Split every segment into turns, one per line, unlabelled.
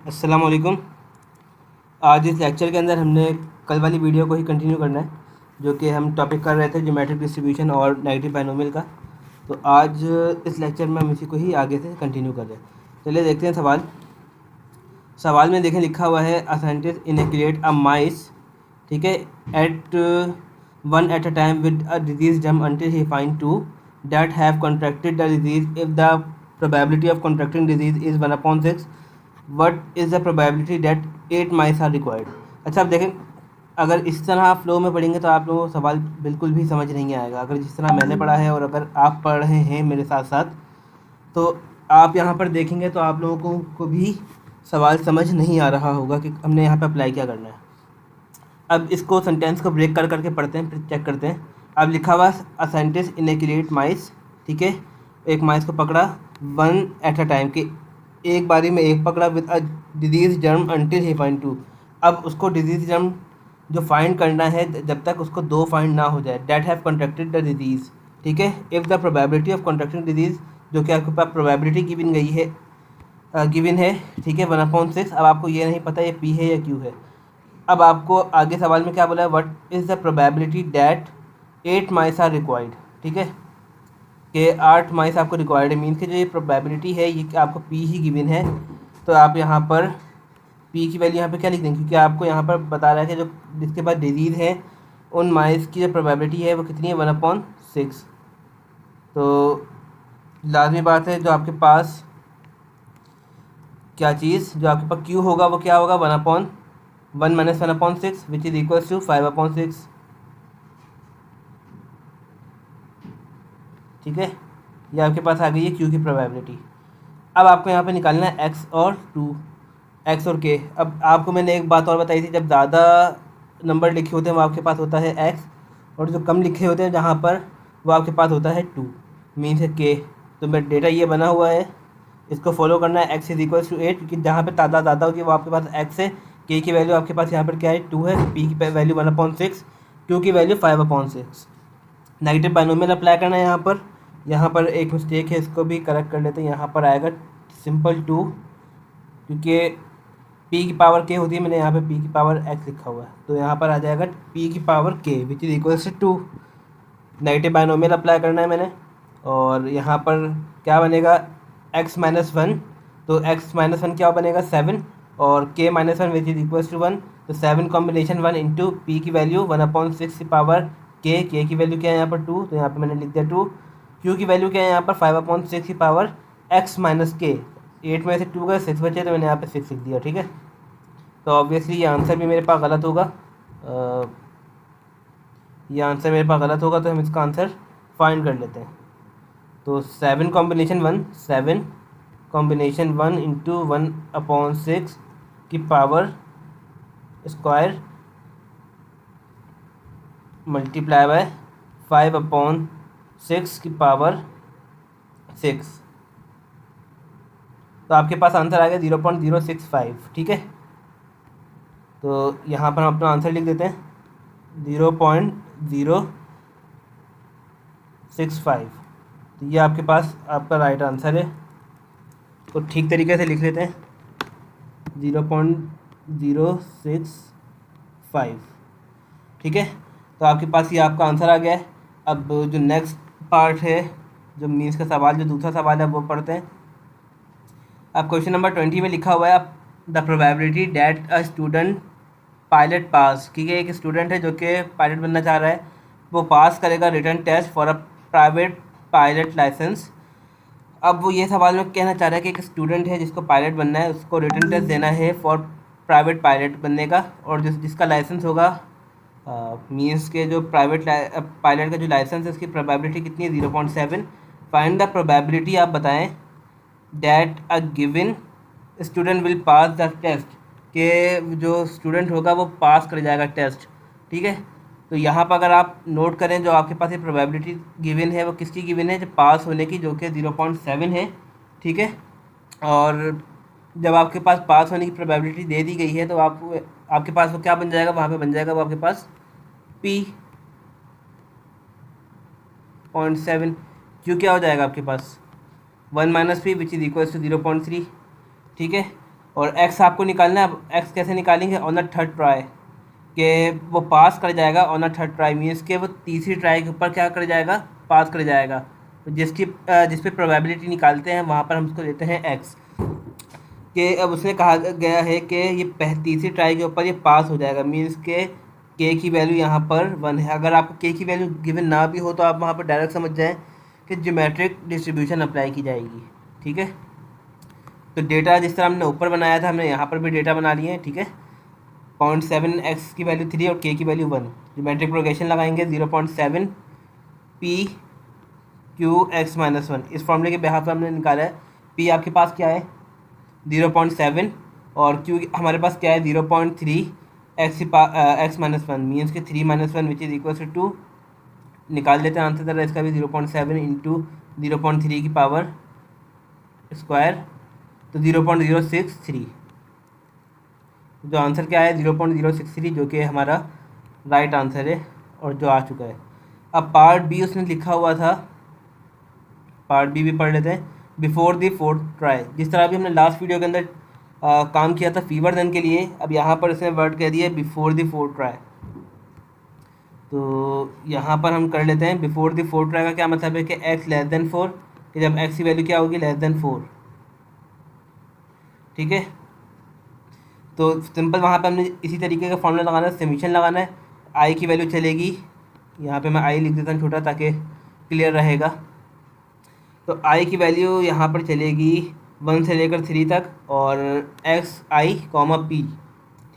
अस्सलाम वालेकुम। आज इस लेक्चर के अंदर हमने कल वाली वीडियो को ही कंटिन्यू करना है, जो कि हम टॉपिक कर रहे थे ज्योमेट्रिक डिस्ट्रीब्यूशन और नेगेटिव बाइनोमियल का। तो आज इस लेक्चर में हम इसी को ही आगे से कंटिन्यू कर रहे हैं। चलिए देखते हैं सवाल। सवाल में देखें लिखा हुआ है a scientist inoculate a mice, ठीक है, at one at a time with a disease germ until he find two that have contracted the disease if the probability of contracting disease is 1/6। What is the probability that 8 mice are required. अच्छा, अब देखें, अगर इस तरह flow में पढ़ेंगे तो आप लोगों को सवाल बिल्कुल भी समझ नहीं आएगा। अगर जिस तरह मैंने पढ़ा है और अगर आप पढ़ रहे हैं मेरे साथ साथ, तो आप यहाँ पर देखेंगे तो आप लोगों को भी सवाल समझ नहीं आ रहा होगा कि हमने यहाँ पर अप्लाई क्या करना है। अब इसको सेंटेंस को ब्रेक कर करके पढ़ते हैं, फिर चेक करते हैं। अब लिखा हुआ अ साइंटिस्ट इनोकुलेट माइस, ठीक है, एक माइस को पकड़ा वन एट अ टाइम, कि एक बारी में एक पकड़ा, with a disease germ until he find two. अब उसको डिजीज जर्म जो फाइंड करना है जब तक उसको दो फाइंड ना हो जाए, that have contracted the disease, ठीक है, if the probability of contracting disease, जो कि आपके पास प्रोबेबिलिटी गिवन गई है, गिवन है, ठीक है, 1/6। अब आपको ये नहीं पता ये पी है या क्यू है। अब आपको आगे सवाल में क्या बोला है, what is the probability that 8 mice are required, ठीक है, कि 8 माइस आपको रिक्वायर्ड है। मीन्स कि जो ये प्रोबेबिलिटी है ये आपको पी ही गिवन है। तो आप यहाँ पर पी की वैल्यू यहाँ पे क्या लिख देंगे, क्योंकि आपको यहाँ पर बता रहा है कि जो जिसके पास डिजीज़ है उन माइस की जो प्रोबेबिलिटी है वो कितनी है, 1/6। तो लाजमी बात है जो आपके पास क्या चीज़, जो आपके पास क्यू होगा वो क्या होगा, 1/1 minus 1/6 which is equals to 5/6, ठीक है। ये आपके पास आ गई है क्यू की प्रोबेबिलिटी। अब आपको यहाँ पे निकालना है एक्स और टू, एक्स और के। अब आपको मैंने एक बात और बताई थी, जब ज़्यादा नंबर लिखे होते हैं वो आपके पास होता है एक्स, और जो कम लिखे होते हैं जहाँ पर वो आपके पास होता है टू, मीन्स है के। तो मेरा डेटा ये बना हुआ है, इसको फॉलो करना है। एक्स इज इक्वल्स टू 8, क्योंकि जहाँ पे तादाद ज़्यादा होगी वो आपके पास एक्स है, के की वैल्यू आपके पास यहाँ पर क्या है, टू है, पी की वैल्यू 1/6, क्यू की वैल्यू 5/6। नेगेटिव बाइनोमियल अप्लाई करना है यहाँ पर। यहाँ पर एक मिस्टेक है, इसको भी करेक्ट कर लेते हैं। यहाँ पर आएगा सिंपल टू, क्योंकि पी की पावर के होती है, मैंने यहाँ पे पी की पावर एक्स लिखा हुआ है, तो यहाँ पर आ जाएगा पी की पावर के which is equals to two. Negative binomial apply करना है मैंने, और यहाँ पर क्या बनेगा, x-1, तो x-1 क्या बनेगा, 7, और k-1 which is equals to 1। तो 7 कॉम्बिनेशन 1 इंटू पी की वैल्यू 1/6 की पावर के की वैल्यू क्या है यहाँ पर 2, तो यहाँ पर मैंने लिख दिया 2। क्यू की वैल्यू क्या है यहाँ पर 5/6 की पावर x-k। 8 में से 2 गए, 6 बचे, तो मैंने यहाँ पे 6 लिख दिया, ठीक है। तो ऑब्वियसली ये आंसर भी मेरे पास गलत होगा, ये आंसर मेरे पास गलत होगा, तो हम इसका आंसर फाइंड कर लेते हैं। तो 7 कॉम्बिनेशन 1 इंटू 1/6 की पावर स्क्वायर मल्टीप्लाई बाय 5/6 की पावर 6, तो आपके पास आंसर आ गया 0.065, ठीक है। तो यहाँ पर हम अपना आंसर लिख देते हैं 0.065। तो ये आपके पास आपका राइट आंसर है। तो ठीक तरीके से लिख लेते हैं 0.065, ठीक है। तो आपके पास ये आपका आंसर आ गया है। अब जो नेक्स्ट पार्ट है, जो मीन्स का सवाल, जो दूसरा सवाल है वो पढ़ते हैं। अब क्वेश्चन नंबर 20 में लिखा हुआ है the probability that a student pilot pass, ठीक है, एक स्टूडेंट है जो कि पायलट बनना चाह रहा है, वो पास करेगा written test for a private pilot licence. अब वो ये सवाल में कहना चाह रहा है कि एक स्टूडेंट है जिसको पायलट बनना है, उसको रिटन टेस्ट देना है फॉर प्राइवेट पायलट बनने का, और जिसका लाइसेंस होगा, मीन्स के जो प्राइवेट पायलट का जो लाइसेंस है उसकी प्रोबेबिलिटी कितनी है, 0.7। फाइंड द प्रोबेबिलिटी, आप बताएं, that a given student will pass the test, के जो स्टूडेंट होगा वो पास कर जाएगा टेस्ट, ठीक है। तो यहाँ पर अगर आप नोट करें, जो आपके पास ये प्रोबेबिलिटी गिवन है वो किसकी गिवन है, जो पास होने की, जो कि 0.7 है, ठीक है। और जब आपके पास पास होने की प्रोबेबिलिटी दे दी गई है तो आपके पास वो क्या बन जाएगा, वहाँ पे बन जाएगा वो आपके पास P.7। क्यों क्या हो जाएगा आपके पास 1 - P which is equals to 0.3, ठीक है। और एक्स आपको निकालना है। अब एक्स कैसे निकालेंगे? ऑन द थर्ड ट्राई, कि वो पास कर जाएगा on the third try, means के वो तीसरी ट्राई के ऊपर क्या कर जाएगा? पास कर जाएगा। तो जिस पे प्रोबेबिलिटी निकालते हैं वहाँ पर हम उसको देते हैं एक्स। कि अब उसने कहा गया है कि ये तीसरी ट्राई के ऊपर ये पास हो जाएगा, मीन्स के की वैल्यू यहाँ पर 1 है। अगर आपको के की वैल्यू गिवन ना भी हो तो आप वहाँ पर डायरेक्ट समझ जाएं कि ज्योमेट्रिक डिस्ट्रीब्यूशन अप्लाई की जाएगी। ठीक है, तो डेटा जिस तरह हमने ऊपर बनाया था हमने यहाँ पर भी डेटा बना लिए हैं। ठीक है, 0.7 एक्स की वैल्यू 3 और के की वैल्यू 1। ज्योमेट्रिक प्रोग्रेशन लगाएंगे 0.7 पी क्यू एक्स माइनस 1। इस फॉर्मूले के बिहाफ पर हमने निकाला है। पी आपके पास क्या है? 0.7 और क्यू हमारे पास क्या है? 0.3 एक्स माइनस 1, मीन्स के 3 minus 1 which is equal to 2। निकाल लेते हैं आंसर तरह इसका भी 0.7 इंटू 0.3 की पावर स्क्वायर, तो 0.063। जो आंसर क्या है? 0.063, जो कि हमारा राइट आंसर है और जो आ चुका है। अब पार्ट बी उसने लिखा हुआ था, पार्ट बी भी पढ़ लेते हैं। बिफोर द फोर्थ ट्राई, जिस तरह भी हमने लास्ट वीडियो के अंदर काम किया था फीवर देन के लिए, अब यहाँ पर इसने वर्ड कह दिया बिफोर द फोर्थ ट्राई। तो यहाँ पर हम कर लेते हैं। बिफोर द फोर्थ ट्राई का क्या मतलब है? कि एक्स लेस देन 4, कि जब एक्स की वैल्यू क्या होगी? Less than 4। ठीक है, तो सिंपल वहाँ पे हमने इसी तरीके का फॉर्मूला लगाना है, समीशन लगाना है। आई की वैल्यू चलेगी, यहाँ पे मैं आई लिख देता हूँ छोटा ताकि क्लियर रहेगा। तो आई की वैल्यू यहाँ पर चलेगी 1 से लेकर 3 तक, और एक्स आई कॉमा पी।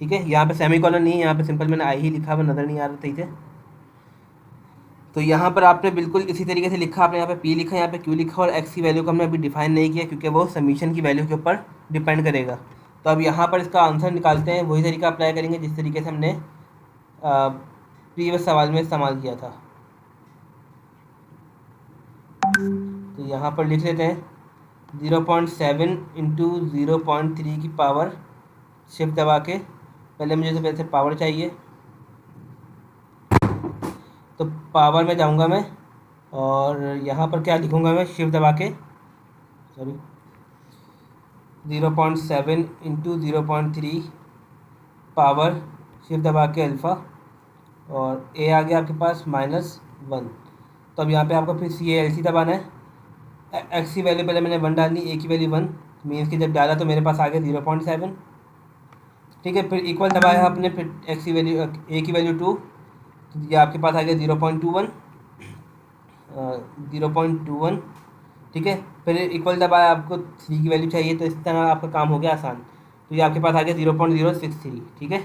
ठीक है, यहाँ पे सेमी कॉलन नहीं है, यहाँ पे सिंपल मैंने आई ही लिखा हुआ, नज़र नहीं आ रहा सही से। तो यहाँ पर आपने बिल्कुल इसी तरीके से लिखा, आपने यहाँ पे पी लिखा, यहाँ पे क्यू लिखा, और एक्स की वैल्यू को हमने अभी डिफाइन नहीं किया क्योंकि वो समीशन की वैल्यू के ऊपर डिपेंड करेगा। तो अब यहाँ पर इसका आंसर निकालते हैं, वही तरीका अप्लाई करेंगे जिस तरीके से हमने प्रीवियस सवाल में इस्तेमाल किया था। तो यहाँ पर लिख लेते हैं 0.7 इंटू 0.3 की पावर, शिफ्ट दबा के, पहले मुझे तो वैसे पावर चाहिए, तो पावर में जाऊँगा मैं, और यहाँ पर क्या लिखूँगा मैं? शिफ्ट दबा के, सॉरी, 0.7 इंटू 0.3 पावर, शिफ्ट दबा के अल्फ़ा, और ए आ गया आपके पास -1। तो अब यहाँ पे आपको फिर CALC दबाना है। एक्स की वैल्यू पहले मैंने 1 डालनी, ए की वैल्यू 1, मीन्स की जब डाला तो मेरे पास आ गया 0.7। ठीक है, फिर इक्वल दबाया आपने, फिर एक्स की वैल्यू ए की वैल्यू 2, तो ये आपके पास आ गया 0.21, 0.21। ठीक है, फिर इक्वल दबाया, आपको 3 की वैल्यू चाहिए, तो इस तरह आपका काम हो गया आसान। तो ये आपके पास आ गया 0.063। ठीक है,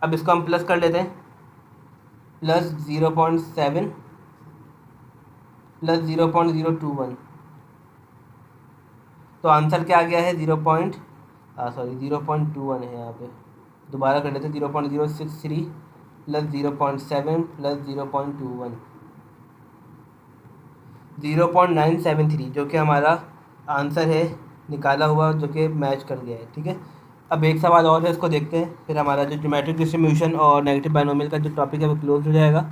अब इसको हम प्लस कर लेते हैं, प्लस 0.7 प्लस 0.021, तो आंसर क्या आ गया है? 0.21 है यहाँ पे, दोबारा कर लेते हैं। 0.063 प्लस 0.7 प्लस 0.21, 0.973, जो कि हमारा आंसर है निकाला हुआ, जो कि मैच कर गया है। ठीक है, अब एक सवाल और है, इसको देखते हैं, फिर हमारा जो ज्योमेट्रिक डिस्ट्रीब्यूशन और नेगेटिव बाइनोमियल का जो टॉपिक है वो क्लोज हो जाएगा।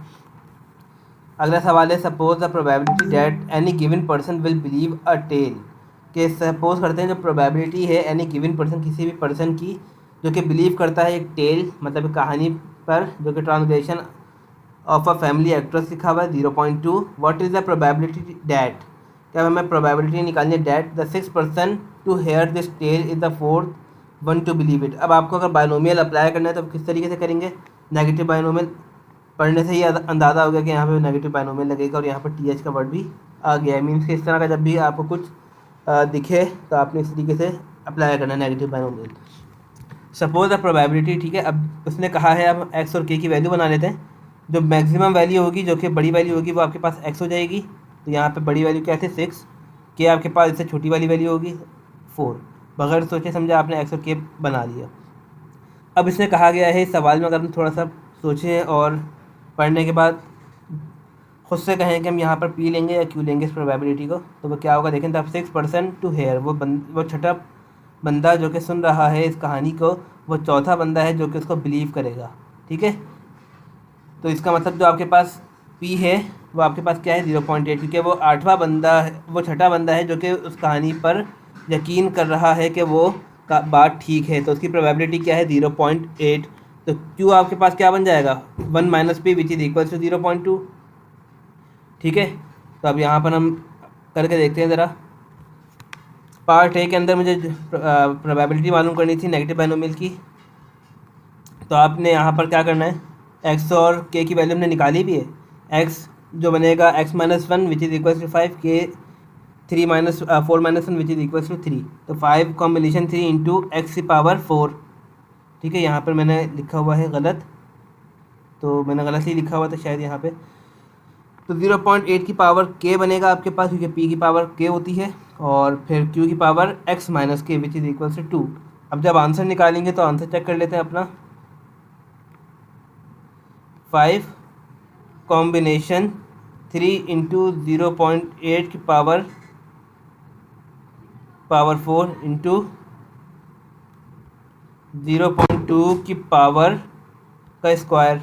अगला सवाल है, suppose the probability that any given person will believe a tale. कि सपोज करते हैं जो प्रोबेबिलिटी है एनी गिवन पर्सन, किसी भी पर्सन की जो कि बिलीव करता है एक टेल, मतलब कहानी पर, जो कि translation of a family actress लिखा हुआ है 0.2। What is the probability that, क्या हमें प्रोबेबिलिटी निकालनी है? That the 6 person to hear this tale is the 4th one to believe it. अब आपको अगर बाइनोमियल अप्लाई करना है तो किस तरीके से करेंगे? नेगेटिव बाइनोमियल पढ़ने से ही अंदाज़ा हो गया कि यहाँ पे नेगेटिव बाइनोमियल लगेगा, और यहाँ पर TH का वर्ड भी आ गया है। मीन्स कि इस तरह का जब भी आपको कुछ दिखे तो आपने इस तरीके से अप्लाई करना है negative binomial. Suppose the probability, ठीक है, अब उसने कहा है अब एक्स और के की वैल्यू बना लेते हैं। जो मैक्सिमम वैल्यू होगी, जो कि बड़ी वैल्यू होगी, वो आपके पास एक्स हो जाएगी। तो यहाँ पे बड़ी वैल्यू क्या थी? 6। के आपके पास इससे छोटी वाली वैल्यू होगी 4। बगैर सोचे समझे आपने एक्स और के बना लिया। अब इसने कहा गया है इस सवाल में, अगर हम थोड़ा सा सोचें और पढ़ने के बाद खुद से कहें कि हम यहाँ पर पी लेंगे या क्यू लेंगे इस प्रोबेबिलिटी को, तो वो क्या होगा देखें। द 6 पर्सन टू हेयर, वो छठा बंदा जो कि सुन रहा है इस कहानी को, वो चौथा बंदा है जो कि उसको बिलीव करेगा। ठीक है, तो इसका मतलब जो आपके पास पी है वो आपके पास क्या है? 0.8, क्योंकि वो आठवां बंदा है, वो छठा बंदा है जो कि उस कहानी पर यकीन कर रहा है कि वो का बात ठीक है तो उसकी प्रोबेबिलिटी क्या है 0.8। तो Q आपके पास क्या बन जाएगा 1 minus P which is equal to 0.2। ठीक है, तो अब यहाँ पर हम करके देखते हैं ज़रा। पार्ट ए के अंदर मुझे प्रोबेबिलिटी मालूम करनी थी नेगेटिव बाइनोमियल की। तो आपने यहाँ पर क्या करना है, एक्स और के की वैल्यू हमने निकाली भी है। एक्स जो बनेगा X minus one which is equal to 5, के 4 minus one which is equal to 3। तो 5 कॉम्बिनेशन 3 इंटू एक्स की पावर 4। ठीक है, यहाँ पर मैंने लिखा हुआ है गलत, तो मैंने गलत ही लिखा हुआ था शायद यहाँ पे। तो 0.8 की पावर के बनेगा आपके पास, क्योंकि पी की पावर के होती है, और फिर क्यू की पावर एक्स माइनस के विच इज़ इक्वल टू 2। अब जब आंसर निकालेंगे तो आंसर चेक कर लेते हैं अपना। 5 कॉम्बिनेशन 3 इंटू 0.8 की पावर 4 इंटू 0.2 की पावर का स्क्वायर।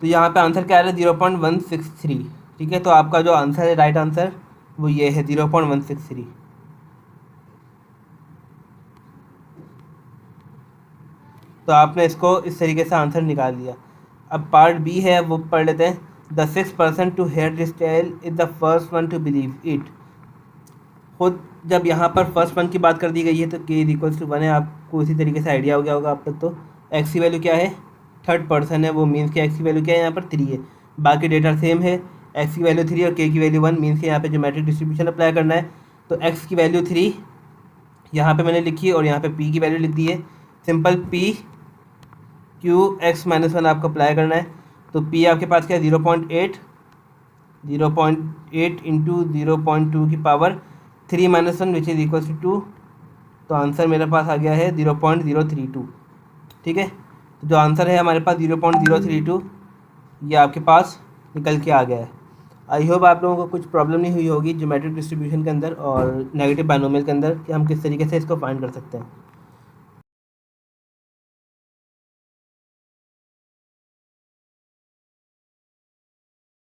तो यहाँ पे आंसर क्या आ रहा है 0.163। ठीक है, तो आपका जो आंसर है राइट आंसर वो ये है 0.163। तो आपने इसको इस तरीके से आंसर निकाल दिया। अब पार्ट बी है वो पढ़ लेते हैं। The 6% to hear this tale is the first one to believe it. खुद जब यहाँ पर फर्स्ट वन की बात कर दी गई है तो के इज इक्वल्स टू 1 है, आपको इसी तरीके से आइडिया हो गया होगा अब तक। तो एक्स की वैल्यू क्या है, थर्ड पर्सन है, वो मीन्स कि एक्स की वैल्यू क्या है यहाँ पर 3 है। बाकी डेटा सेम है, एक्स की वैल्यू 3 और के की वैल्यू 1, मीन्स कि यहाँ पे ज्योमेट्रिक डिस्ट्रीब्यूशन अप्लाई करना है। तो एक्स की वैल्यू 3 यहाँ पे मैंने लिखी है और यहाँ पे पी की वैल्यू लिख दी है। Simple P Q x minus 1 आपको अप्लाई करना है। तो पी आपके पास क्या है 0.8 इंटू 0.2 की power 3 minus 1 which is equal to 2। तो आंसर मेरे पास आ गया है 0.032। ठीक है, तो जो आंसर है हमारे पास 0.032 ये आपके पास निकल के आ गया है। आई होप आप लोगों को कुछ प्रॉब्लम नहीं हुई होगी ज्योमेट्रिक डिस्ट्रीब्यूशन के अंदर और नेगेटिव बाइनोमियल के अंदर कि हम किस तरीके से इसको फाइंड कर सकते हैं।